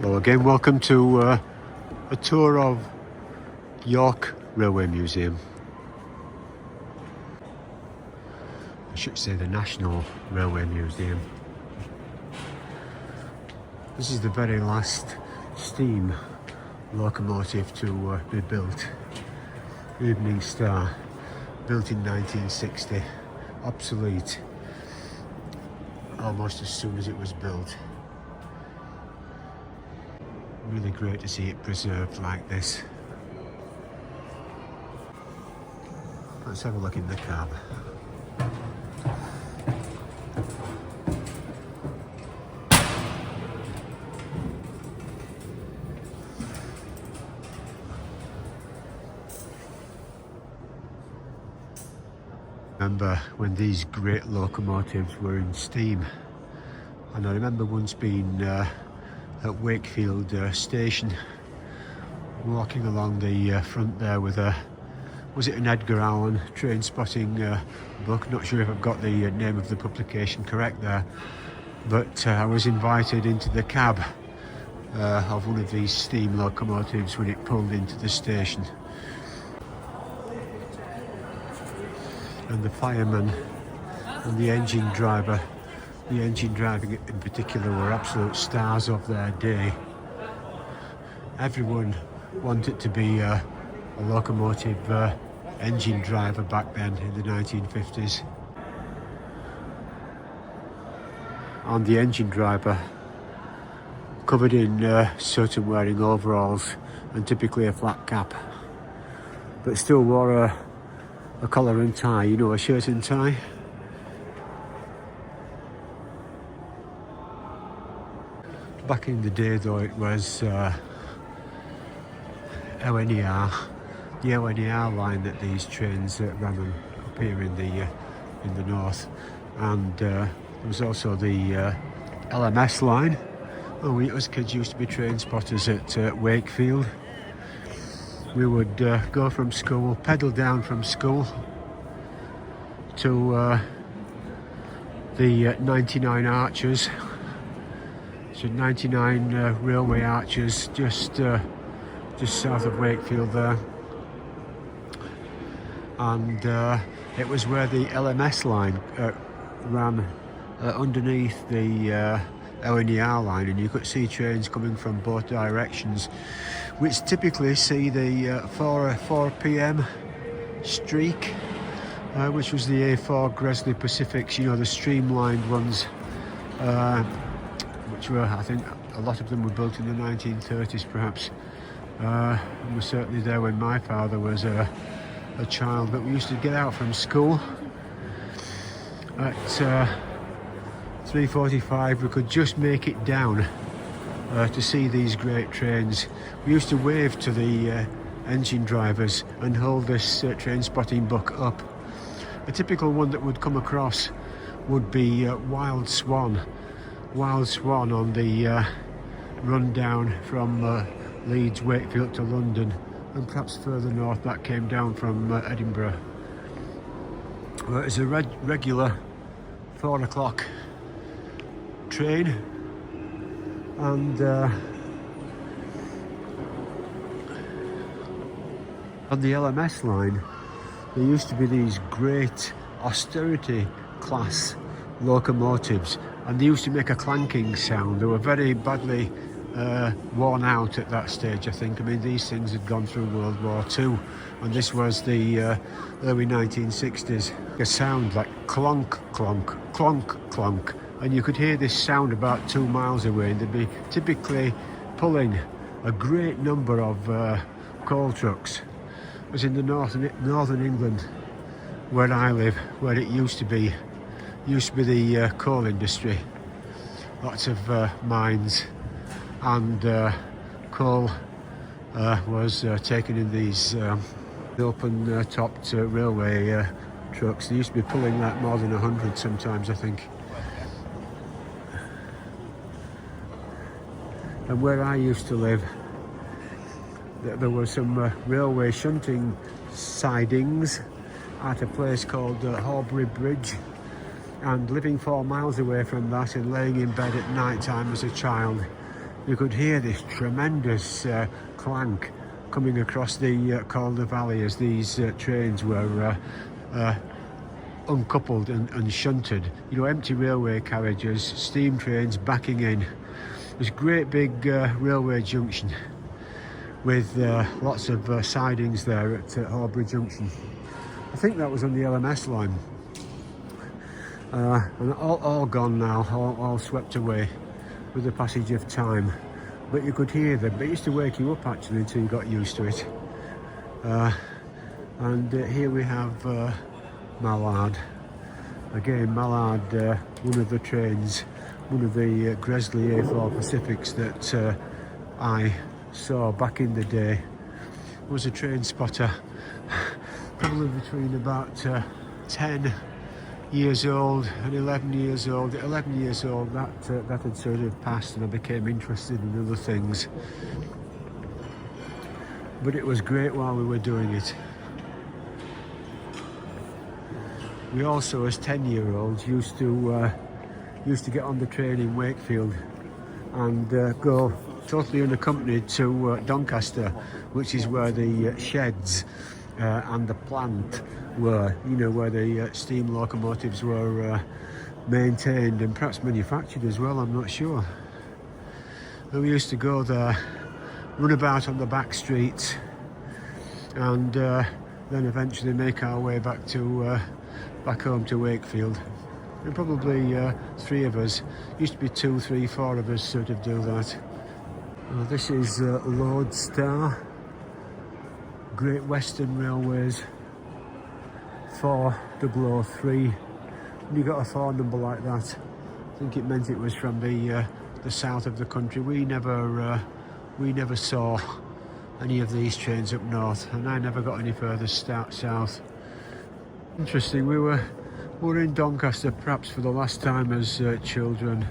Hello again, welcome to a tour of York Railway Museum. I should say the National Railway Museum. This is the very last steam locomotive to be built. Evening Star, built in 1960, obsolete almost as soon as it was built. Really great to see it preserved like this. Let's have a look in the cab. Remember when these great locomotives were in steam, and I remember once being at Wakefield station, walking along the front there with was it an Edgar Allan train spotting book? Not sure if I've got the name of the publication correct there, but I was invited into the cab of one of these steam locomotives when it pulled into the station. And the fireman and the engine driver in particular were absolute stars of their day. Everyone wanted to be a locomotive engine driver back then in the 1950s. And the engine driver, covered in soot and wearing overalls and typically a flat cap, but still wore a collar and tie, you know, a shirt and tie. Back in the day though, it was ONER, the ONER line that these trains ran on up here in the north, and there was also the LMS line. Oh, we as kids used to be train spotters at Wakefield. We would go from school, pedal down from school to the 99 Archers. So 99 railway arches just south of Wakefield there, and it was where the LMS line ran underneath the ONER line, and you could see trains coming from both directions, which typically see the 4 p.m. streak, which was the A4 Gresley Pacifics, you know, the streamlined ones, which were, I think, a lot of them were built in the 1930s perhaps. And were certainly there when my father was a child, but we used to get out from school at 3:45. We could just make it down to see these great trains. We used to wave to the engine drivers and hold this train spotting book up. A typical one that would come across would be Wild Swan on the run down from Leeds, Wakefield to London, and perhaps further north that came down from Edinburgh. Well, it's a regular 4 o'clock train, and on the LMS line there used to be these great austerity class locomotives, and they used to make a clanking sound. They were very badly worn out at that stage, I think. I mean, these things had gone through World War II, and this was the early 1960s. A sound like clonk, clonk, clonk, clonk, and you could hear this sound about 2 miles away, and they'd be typically pulling a great number of coal trucks. It was in the northern England where I live, where it used to be the coal industry. Lots of mines, and coal was taken in these open topped railway trucks. They used to be pulling like more than 100 sometimes, I think. And where I used to live, there were some railway shunting sidings at a place called Horbury Bridge, and living 4 miles away from that and laying in bed at night time as a child, You could hear this tremendous clank coming across the Calder Valley as these trains were uncoupled and shunted. You know, empty railway carriages, steam trains backing in. This great big railway junction with lots of sidings there at Horbury Junction. I think that was on the LMS line. And all gone now, all swept away with the passage of time. But you could hear them. It used to wake you up actually until you got used to it. And here we have Mallard. Again, Mallard, one of the trains, one of the Gresley A4 Pacifics that I saw back in the day. Was a train spotter, probably between about 10 years old and 11 years old. At 11 years old, that had sort of passed, and I became interested in other things. But it was great while we were doing it. We also, as 10-year-olds, used to get on the train in Wakefield and go totally unaccompanied to Doncaster, which is where the sheds and the plant were, you know, where the steam locomotives were maintained and perhaps manufactured as well, I'm not sure. And we used to go there, run about on the back streets, and then eventually make our way back home to Wakefield. And probably 3 of us, used to be 2, 3, 4 of us sort of do that. This is Lodestar, Great Western Railways 4003. When you got a 4 number like that, I think it meant it was from the south of the country. We never saw any of these trains up north, and I never got any further south. Interesting, we were in Doncaster perhaps for the last time as children,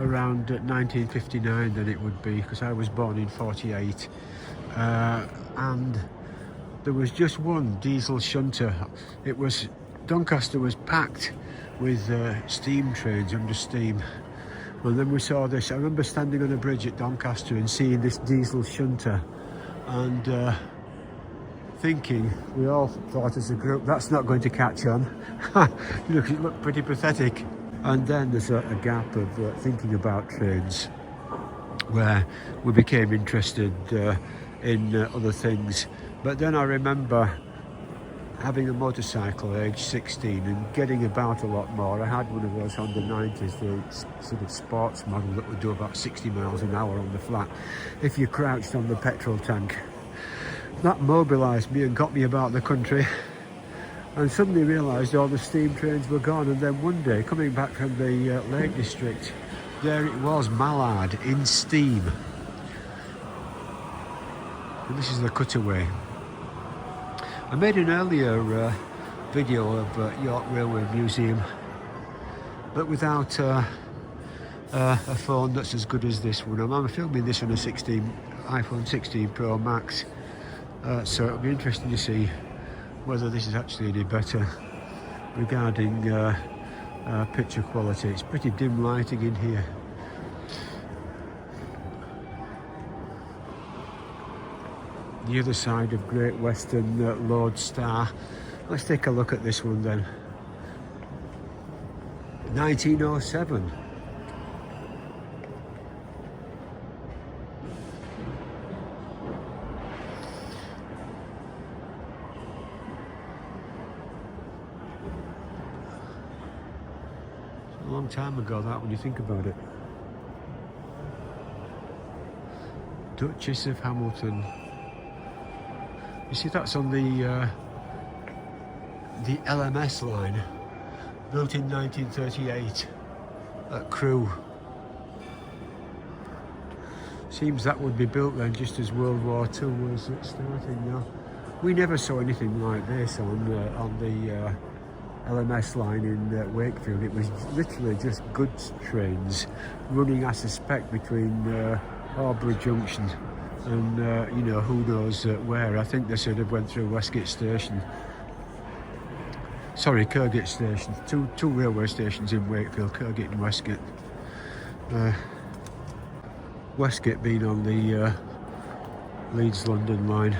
around 1959 then it would be, because I was born in 48, and there was just one diesel shunter. Doncaster was packed with steam trains under steam, and then we saw this. I remember standing on a bridge at Doncaster and seeing this diesel shunter, and thinking, we all thought as a group, that's not going to catch on. You know, 'cause it looked pretty pathetic. And then there's a gap of thinking about trains, where we became interested in other things. But then I remember having a motorcycle at age 16 and getting about a lot more. I had one of those Honda 90s, the sort of sports model that would do about 60 miles an hour on the flat if you crouched on the petrol tank. That mobilised me and got me about the country, and suddenly realised all the steam trains were gone. And then one day, coming back from the Lake District, there it was, Mallard in steam. And this is the cutaway. I made an earlier video of York Railway Museum, but without a phone that's as good as this one. I'm filming this on a iPhone 16 Pro Max, so it'll be interesting to see whether this is actually any better regarding picture quality. It's pretty dim lighting in here. The other side of Great Western Lodestar. Let's take a look at this one then. 1907. A long time ago, that, when you think about it. Duchess of Hamilton. You see, that's on the LMS line, built in 1938 at Crewe. Seems that would be built then just as World War II was starting now. We never saw anything like this on the LMS line in Wakefield. It was literally just goods trains running, I suspect, between Horbury Junction and you know, who knows where. I think they sort of went through Westgate Station. Sorry, Kirkgate Station. Two railway stations in Wakefield, Kirkgate and Westgate. Westgate being on the Leeds London line.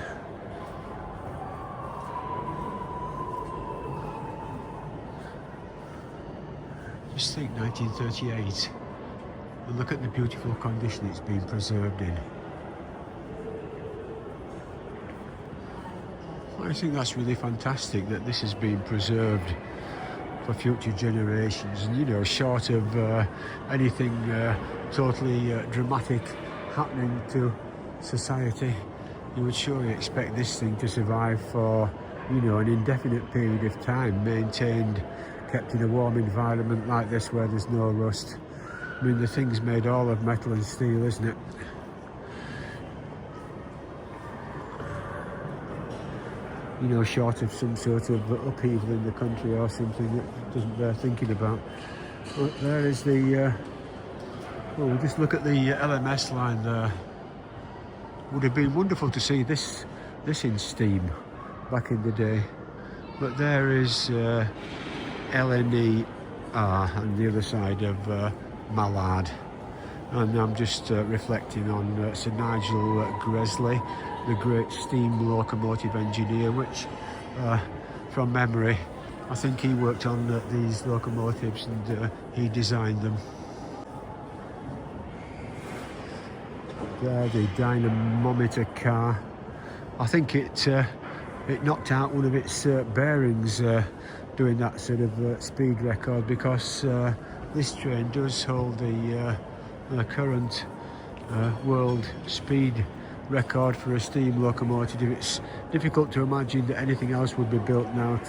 Just think 1938 and look at the beautiful condition it's been preserved in. I think that's really fantastic that this has been preserved for future generations, and you know, short of anything totally dramatic happening to society, you would surely expect this thing to survive for, you know, an indefinite period of time, maintained, kept in a warm environment like this where there's no rust. I mean, the thing's made all of metal and steel, isn't it? You know, short of some sort of upheaval in the country or something that doesn't bear thinking about. But there is the, well, just look at the LMS line there. Would have been wonderful to see this in steam back in the day. But there is LNER on the other side of Mallard. And I'm just reflecting on Sir Nigel Gresley, the great steam locomotive engineer, which, from memory, I think he worked on these locomotives and he designed them. There, the dynamometer car. I think it knocked out one of its bearings doing that sort of speed record, because this train does hold the current world speed record for a steam locomotive. It's difficult to imagine that anything else would be built now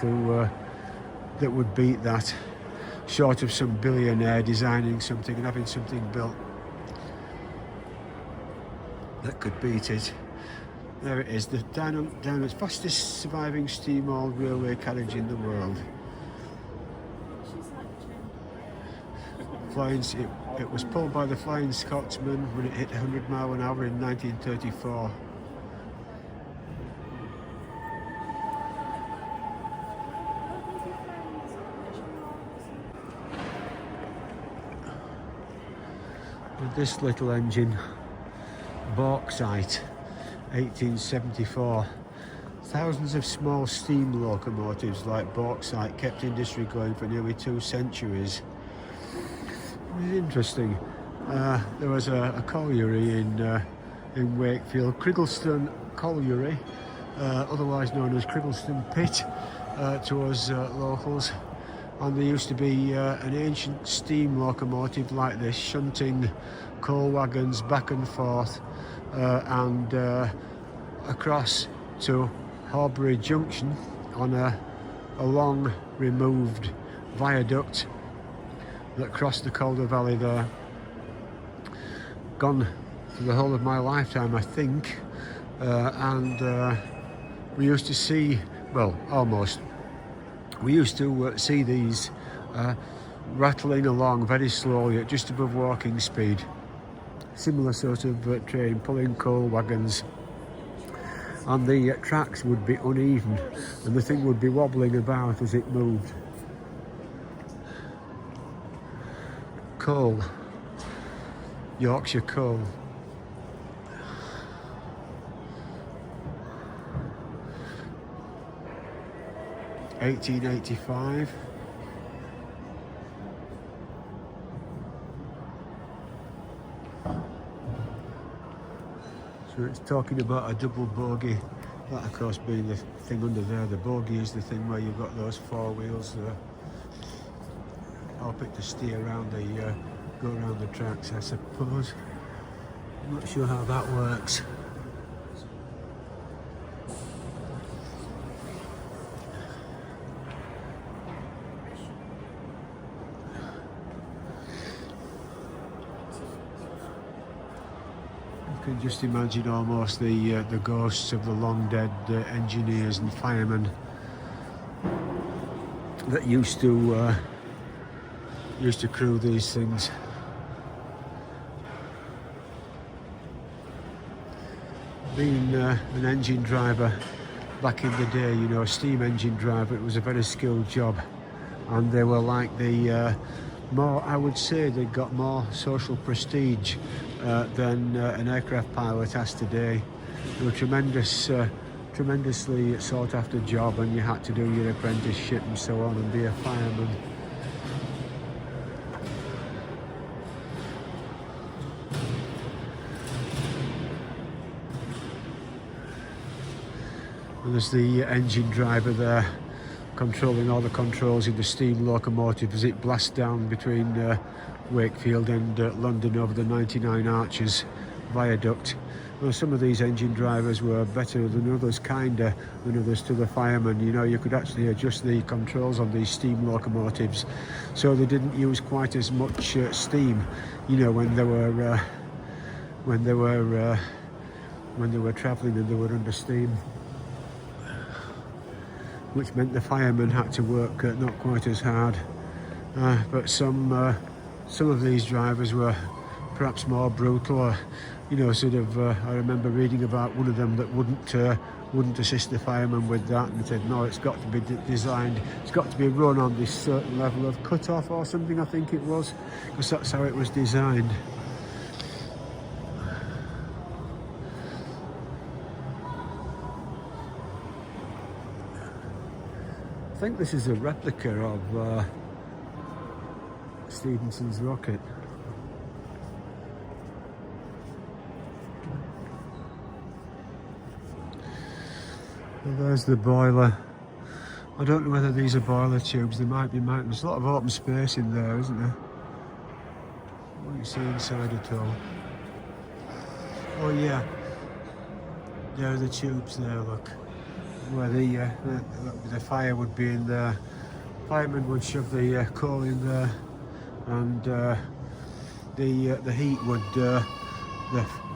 that would beat that, short of some billionaire designing something and having something built that could beat it. There it is, the Dynamo's fastest surviving steam-hauled railway carriage in the world. It was pulled by the Flying Scotsman when it hit 100 miles an hour in 1934. With this little engine, bauxite, 1874. Thousands of small steam locomotives like bauxite kept industry going for nearly 2 centuries. It's interesting. There was a colliery in Wakefield, Criggleston Colliery, otherwise known as Criggleston Pit to us locals, and there used to be an ancient steam locomotive like this shunting coal wagons back and forth and across to Horbury Junction on a long removed viaduct that crossed the Calder Valley there. Gone for the whole of my lifetime, I think, and we used to see, well, almost, we used to see these rattling along very slowly at just above walking speed. Similar sort of train pulling coal wagons, and the tracks would be uneven and the thing would be wobbling about as it moved. Coal, Yorkshire coal. (1885). So it's talking about a double bogie. That, of course, being the thing under there. The bogie is the thing where you've got those 4 wheels there. Help it to steer around go around the tracks, I suppose. I'm not sure how that works. You can just imagine almost the ghosts of the long dead engineers and firemen that used to crew these things. Being an engine driver back in the day, you know, a steam engine driver, it was a very skilled job, and they were like the more, I would say they got more social prestige than an aircraft pilot has today. They were tremendously sought after job, and you had to do your apprenticeship and so on and be a fireman. And there's the engine driver there, controlling all the controls in the steam locomotive as it blasts down between Wakefield and London over the 99 Arches viaduct. Well, some of these engine drivers were better than others, kinder than others to the firemen. You know, you could actually adjust the controls on these steam locomotives so they didn't use quite as much steam, you know, when they were travelling and they were under steam, which meant the firemen had to work not quite as hard. But some of these drivers were perhaps more brutal. You know, sort of. I remember reading about one of them that wouldn't assist the firemen with that, and said, no, it's got to be designed. It's got to be run on this certain level of cut-off or something. I think it was, because that's how it was designed. I think this is a replica of Stephenson's rocket. And there's the boiler. I don't know whether these are boiler tubes. They might be mounted. There's a lot of open space in there, isn't there? What do you see inside at all? Oh yeah, there are the tubes there. Look, where the fire would be in there. Firemen would shove the coal in there, and the heat would, the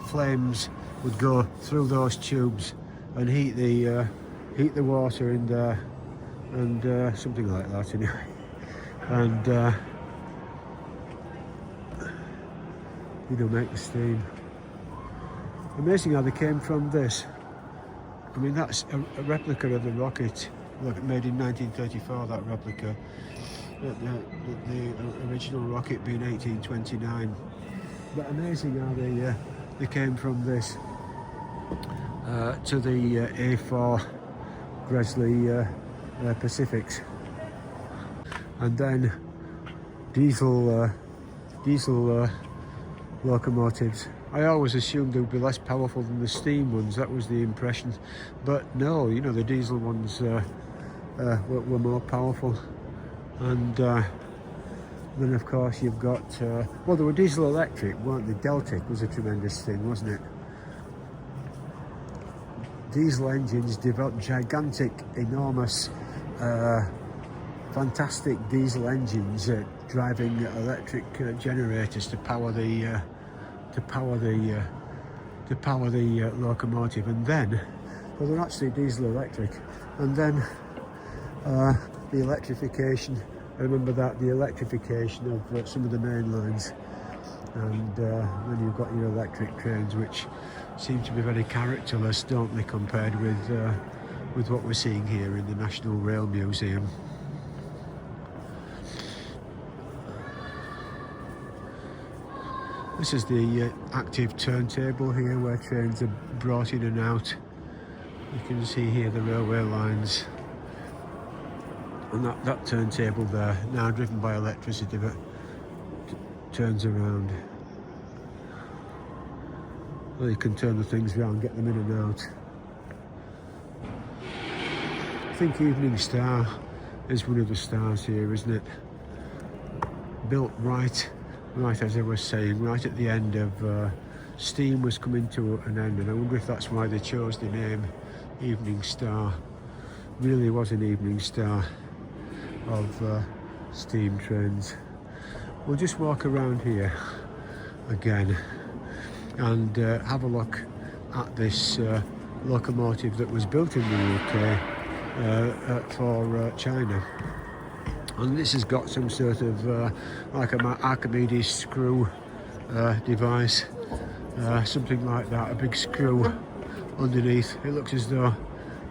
flames would go through those tubes and heat the water in there, and something like that anyway. And you know, make the steam. Amazing how they came from this. I mean, that's a replica of the rocket. Look, made in 1934. That replica. The original rocket being 1829. But amazing how they came from this to the A4 Gresley Pacifics, and then diesel locomotives. I always assumed they would be less powerful than the steam ones. That was the impression, but no, you know, the diesel ones were more powerful. And then of course you've got well, they were diesel electric, weren't they? Deltic was a tremendous thing, wasn't it? Diesel engines developed gigantic, enormous, fantastic diesel engines driving electric generators to power the locomotive. And then, well, they're actually diesel electric. And then the electrification. I remember that, the electrification of some of the main lines, and then you've got your electric trains, which seem to be very characterless, don't they, compared with what we're seeing here in the National Rail Museum. This is the active turntable here, where trains are brought in and out. You can see here the railway lines, and that turntable there, now driven by electricity, but turns around. Well, you can turn the things around, get them in and out. I think Evening Star is one of the stars here, isn't it? Built right as I was saying, right at the end of steam was coming to an end, and I wonder if that's why they chose the name Evening Star. Really was an evening star of steam trains. We'll just walk around here again and have a look at this locomotive that was built in the UK for China. And this has got some sort of like an Archimedes screw device, something like that, a big screw underneath. It looks as though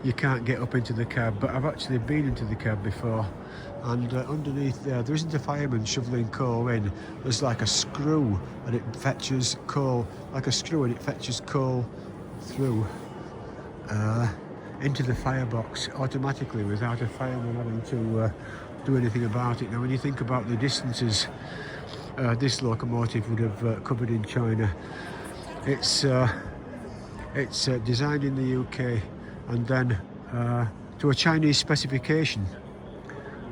you can't get up into the cab, but I've actually been into the cab before, and underneath there isn't a fireman shoveling coal in. There's like a screw, and it fetches coal, like a screw, and it fetches coal through into the firebox automatically without a fireman having to do anything about it. Now, when you think about the distances this locomotive would have covered in China, it's designed in the UK and then to a Chinese specification,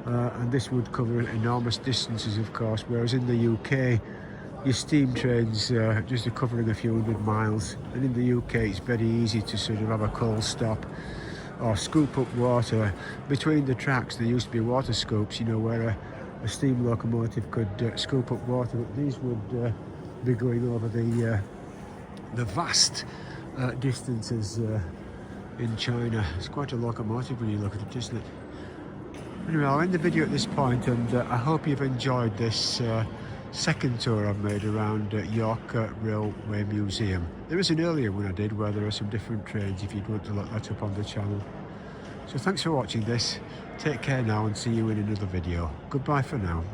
and this would cover enormous distances, of course, whereas in the UK your steam trains just are covering a few hundred miles, and in the UK it's very easy to sort of have a coal stop or scoop up water between the tracks. There used to be water scoops, you know, where a steam locomotive could scoop up water, but these would be going over the vast distances in China. It's quite a locomotive when you look at it, isn't it? Anyway, I'll end the video at this point, and I hope you've enjoyed this second tour I've made around York Railway Museum. There is an earlier one I did where there are some different trains if you'd want to look that up on the channel. So thanks for watching this. Take care now and see you in another video. Goodbye for now.